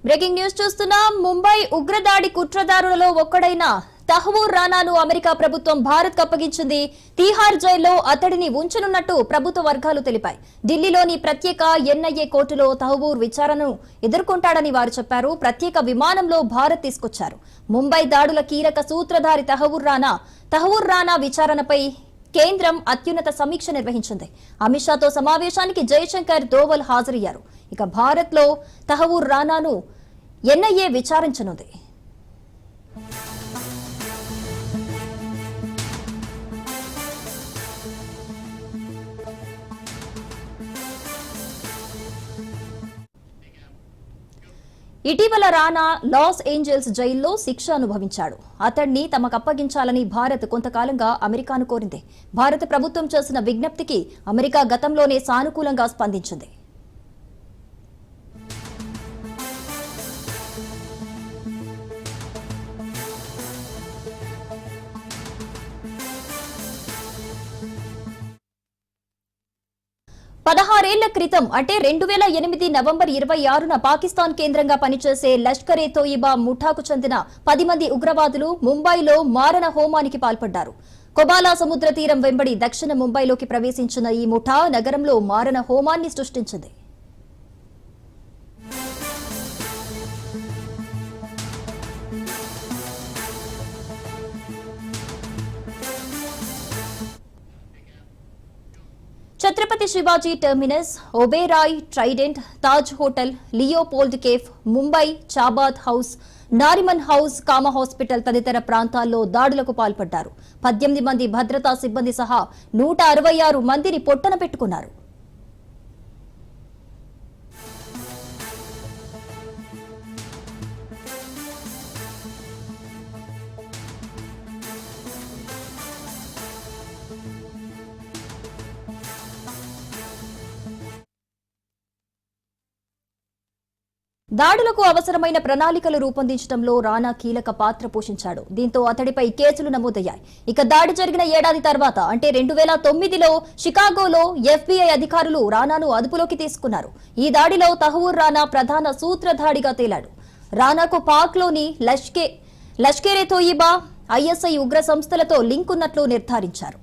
Breaking news చూస్తున్నాం. ముంబై ఉగ్రదాడి కుట్రదారులలో ఒక్కడైన Tahawwur రానాను America ప్రభుత్వం భారత్ కు అప్పగించింది. తీహార్ జైల్లో అతడిని ఉంచనున్నట్టు ప్రభుత్వ వర్గాలు తెలిపాయి. ఢిల్లీలోని ప్రత్యేక ఎన్ఐఏ కోర్టులో తహవూర్ విచారణను ఎదుర్కొంటాడని వారు చెప్పారు. ప్రత్యేక విమానంలో భారత్ తీసుకొచ్చారు. ముంబై దాడుల కీలక సూత్రధారి తహవూర్ రానా విచారణపై కేంద్రం అత్యున్నత సమీక్ష నిర్వహించింది. అమిత్ షాతో సమావేశానికి జయశంకర్ దోవల్ హాజరయ్యారు. ఇక భారత్ లో తహవూర్ రానాను ఎన్ఐఏ విచారించనుంది. ఇటీవల రానా లాస్ ఏంజల్స్ జైల్లో శిక్ష అనుభవించాడు. అతడిని తమకు అప్పగించాలని భారత్ కొంతకాలంగా అమెరికాను కోరింది. భారత ప్రభుత్వం చేసిన విజ్ఞప్తికి అమెరికా గతంలోనే సానుకూలంగా స్పందించింది. పదహారేళ్ల క్రితం అంటే 2008 నవంబర్ 26న పాకిస్తాన్ కేంద్రంగా పనిచేసే లష్కరే తోయిబా ముఠాకు చెందిన 10 మంది ఉగ్రవాదులు ముంబైలో మారణ హోమానికి పాల్పడ్డారు. కొబాలా సముద్ర తీరం వెంబడి దక్షిణ ముంబైలోకి ప్రవేశించిన ఈ ముఠా నగరంలో మారణ హోమాన్ని సృష్టించింది. Chhatrapati Shivaji terminus, Oberoi Trident, Taj hotel, Leopold cafe, Mumbai Chabad house, Nariman house, Cama hospital తదితర ప్రాంతాల్లో దాడులకు పాల్పడ్డారు. 18 మంది భద్రతా సిబ్బంది సహా 166 మందిని పొట్టన పెట్టుకున్నారు. దాడులకు అవసరమైన ప్రణాళికలు రూపొందించడంలో రానా కీలక పాత్ర పోషించాడు. దీంతో అతడిపై కేసులు నమోదయ్యాయి. ఇక దాడి జరిగిన ఏడాది తర్వాత అంటే 2009లో షికాగోలో FBI అధికారులు రానాను అదుపులోకి తీసుకున్నారు. ఈ దాడిలో తహవూర్ రానా ప్రధాన సూత్రధాడిగా తేలాడు. రానాకు పాక్లోని లష్కరే తోయిబా, ISI ఉగ్ర సంస్థలతో లింక్ ఉన్నట్లు నిర్ధారించారు.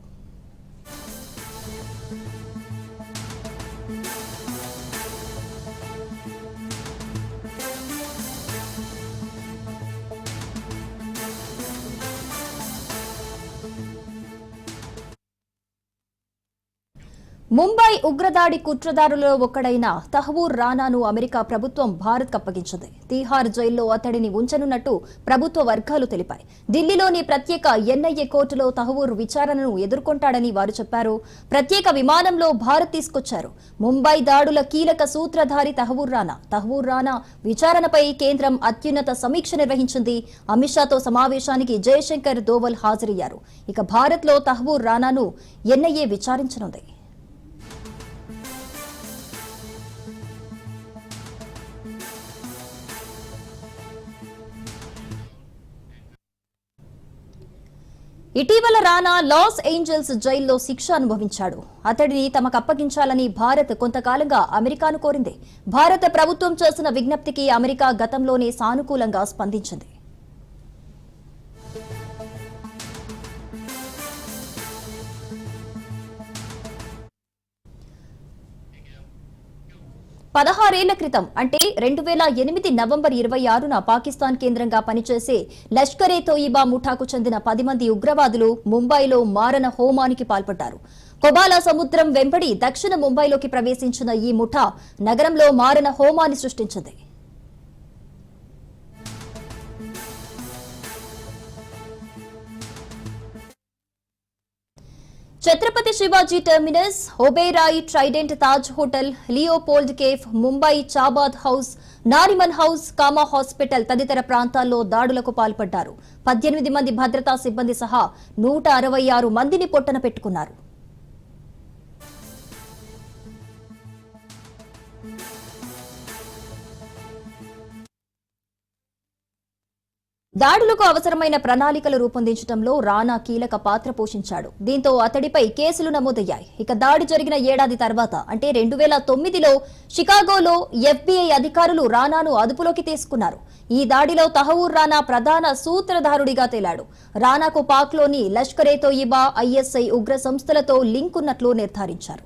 ముంబై ఉగ్రదాడి కుట్రదారులలో ఒక్కడైన తహవూర్ రానాను అమెరికా ప్రభుత్వం భారత్ అప్పగించింది. తీహార్ జైల్లో అతడిని ఉంచనున్నట్టు ప్రభుత్వ వర్గాలు తెలిపాయి. ఢిల్లీలోని ప్రత్యేక ఎన్ఐఏ కోర్టులో తహవూర్ విచారణను ఎదుర్కొంటాడని వారు చెప్పారు. ప్రత్యేక విమానంలో భారత్ తీసుకొచ్చారు. ముంబై దాడుల కీలక సూత్రధారి తహవూర్ రానా విచారణపై కేంద్రం అత్యున్నత సమీక్ష నిర్వహించింది. అమిత్ షాతో సమావేశానికి జయశంకర్ దోవల్ హాజరయ్యారు. ఇక భారత్ లో తహవూర్ రానాను ఎన్ఐఏ విచారించనుంది. ఇటీవల రానా లాస్ ఏంజల్స్ జైల్లో శిక్ష అనుభవించాడు. అతడిని తమకు అప్పగించాలని భారత్ కొంతకాలంగా అమెరికాను కోరింది. భారత ప్రభుత్వం చేసిన విజ్ఞప్తికి అమెరికా గతంలోనే సానుకూలంగా స్పందించింది. పదహారేళ్ల క్రితం అంటే 2008 నవంబర్ 26న పాకిస్తాన్ కేంద్రంగా పనిచేసే లష్కరే తోయిబా ముఠాకు చెందిన 10 మంది ఉగ్రవాదులు ముంబైలో మారణ హోమానికి పాల్పడ్డారు. కొబాలా సముద్రం వెంబడి దక్షిణ ముంబైలోకి ప్రవేశించిన ఈ ముఠా నగరంలో మారణ హోమాన్ని సృష్టించింది. Chhatrapati Shivaji terminus, Oberoi Trident, Taj hotel, Leopold cafe, Mumbai Chabad house, Nariman house, Cama hospital తదితర ప్రాంతాల్లో దాడులకు పాల్పడ్డారు. 18 మంది భద్రతా సిబ్బంది సహా 166 మందిని పొట్టన పెట్టుకున్నారు. దాడులకు అవసరమైన ప్రణాళికలు రూపొందించడంలో రాణా కీలక పాత్ర పోషించాడు. దీంతో అతడిపై కేసులు నమోదయ్యాయి. ఇక దాడి జరిగిన ఏడాది తర్వాత అంటే 2009లో షికాగోలో FBI అధికారులు రానాను అదుపులోకి తీసుకున్నారు. ఈ దాడిలో తహవూర్ రానా ప్రధాన సూత్రధారుడిగా తేలాడు. రానాకు పాక్లోని లష్కరే తోయిబా, ISI ఉగ్ర సంస్థలతో లింక్ ఉన్నట్లు నిర్ధారించారు.